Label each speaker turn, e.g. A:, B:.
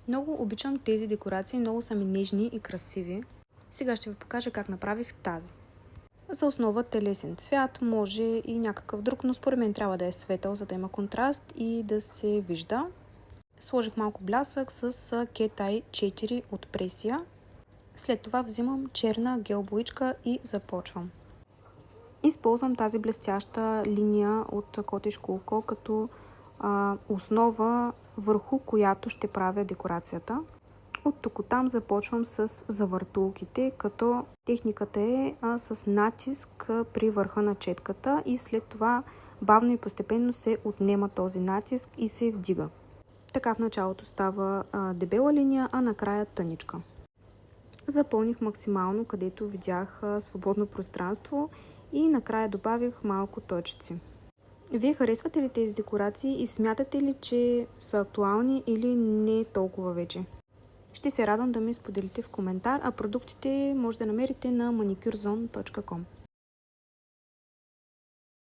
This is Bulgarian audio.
A: Много обичам тези декорации, много са ми нежни и красиви. Сега ще ви покажа как направих тази. За основа телесен цвят, може и някакъв друг, но според мен трябва да е светъл, за да има контраст и да се вижда. Сложих малко блясък с Cat Eye 4 от Пресия. След това взимам черна гел боичка и започвам. Използвам тази блестяща линия от котешко око като основа, върху която ще правя декорацията. От тук там започвам с завъртулките, като техниката е с натиск при върха на четката и след това бавно и постепенно се отнема този натиск и се вдига. Така в началото става дебела линия, а накрая тъничка. Запълних максимално, където видях свободно пространство и накрая добавих малко точици. Вие харесвате ли тези декорации и смятате ли, че са актуални или не толкова вече? Ще се радвам да ми споделите в коментар, а продуктите може да намерите на manicurezone.com.